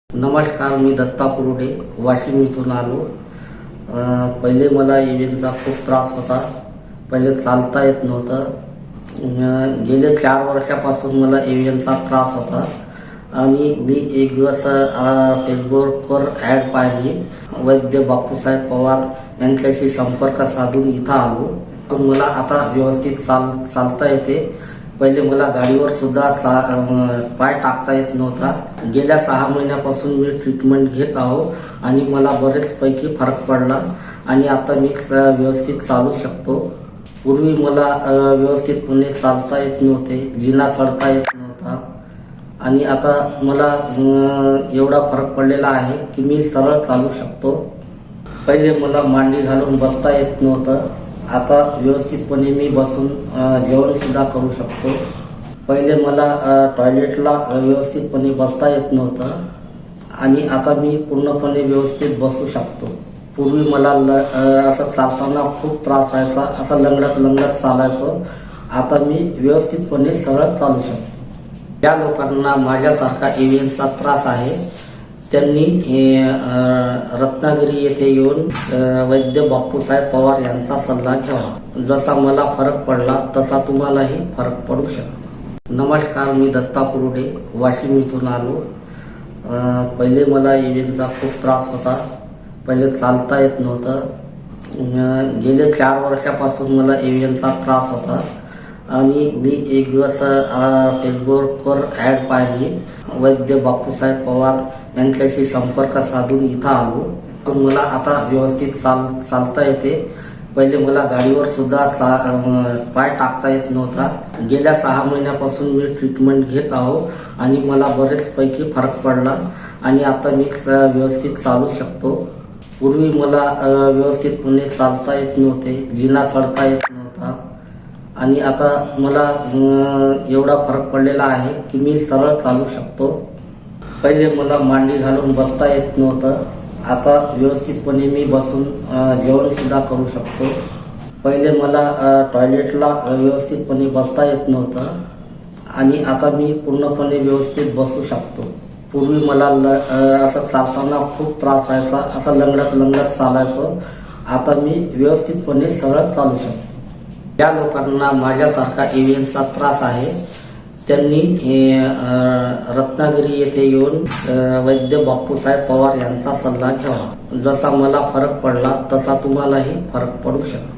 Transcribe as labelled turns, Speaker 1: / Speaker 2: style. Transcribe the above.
Speaker 1: नमस्कार, मी दत्ता कुरुडे वाशिम इथून आलो. पहिले मला एव्हीएनचा खूप त्रास होता. पहिले चालता येत नव्हतं. गेले 4 वर्षापासून मला एव्हीएनचा त्रास होता आणि मी एक दिवस फेसबुकवर ॲड पाहिली. वैद्य बापूसाहेब पवार यांच्याशी संपर्क साधून इथं आलो. तर मला आता व्यवस्थित चालता येते. पहिले मला गाडीवर सुद्धा पाय टाकता येत नव्हता. गेल्या 6 महिन्यापासून मी ट्रीटमेंट घेत आहो आणि मला बरेचपैकी फरक पडला आणि आता मी व्यवस्थित चालू शकतो. पूर्वी मला व्यवस्थितपणे चालता येत नव्हते, जिना चढता येत नव्हता आणि आता मला एवढा फरक पडलेला आहे की मी सरळ चालू शकतो. पहिले मला मांडी घालून बसता येत नव्हतं. आता व्यवस्थितपणे मी बसून जेवणसुद्धा करू शकतो. पहिले मला टॉयलेटला व्यवस्थितपणे बसता येत नव्हतं आणि आता मी पूर्णपणे व्यवस्थित बसू शकतो. पूर्वी मला असं चालताना खूप त्रास व्हायचा, असं लंगडत चालायचो. आता मी व्यवस्थितपणे सरळ चालू शकतो. ज्या लोकांना माझ्यासारखा एव्हीएनचा त्रास आहे त्यांनी रत्नागिरी येथे येऊन वैद्य बापूसाहेब पवार यांचा सल्ला घ्यावा. जसा मला फरक पडला तसा तुम्हालाही फरक पडू शकतो. नमस्कार, मी दत्ता कुरुडे वाशिम इथून आलो. पहिले मला एव्हीएनचा खूप त्रास होता. पहिले चालता येत नव्हतं. गेले 4 वर्षापासून मला एव्हीएनचा त्रास होता आणि मी एक दिवस फेसबुकवर ॲड पाहिली. वैद्य बापूसाहेब पवार यांच्याशी संपर्क साधून इथं आलो. तर मला आता व्यवस्थित चालता येते. पहिले मला गाडीवर सुद्धा पाय टाकता येत नव्हता. गेल्या 6 महिन्यापासून मी ट्रीटमेंट घेत आहो आणि मला बरेचपैकी फरक पडला आणि आता मी व्यवस्थित चालू शकतो. पूर्वी मला व्यवस्थितपणे चालता येत नव्हते, जिना चढता येत नव्हता आणि आता मला एवढा फरक पडलेला आहे की मी सरळ चालू शकतो. पहिले मला मांडी घालून बसता येत नव्हतं. आता व्यवस्थितपणे मी बसून जेवणसुद्धा करू शकतो. पहिले मला टॉयलेटला व्यवस्थितपणे बसता येत नव्हतं आणि आता मी पूर्णपणे व्यवस्थित बसू शकतो. पूर्वी मला असं चालताना खूप त्रास व्हायचा, असं लंगडत चालायचो. आता मी व्यवस्थितपणे सरळ चालू शकतो. ज्या लोकांना माझ्यासारखा एव्हीएनचा त्रास आहे त्यांनी रत्नागिरी येथे येऊन वैद्य बापूसाहेब पवार यांचा सल्ला घ्यावा. जसा मला फरक पडला तसा तुम्हालाही फरक पडू शकतो.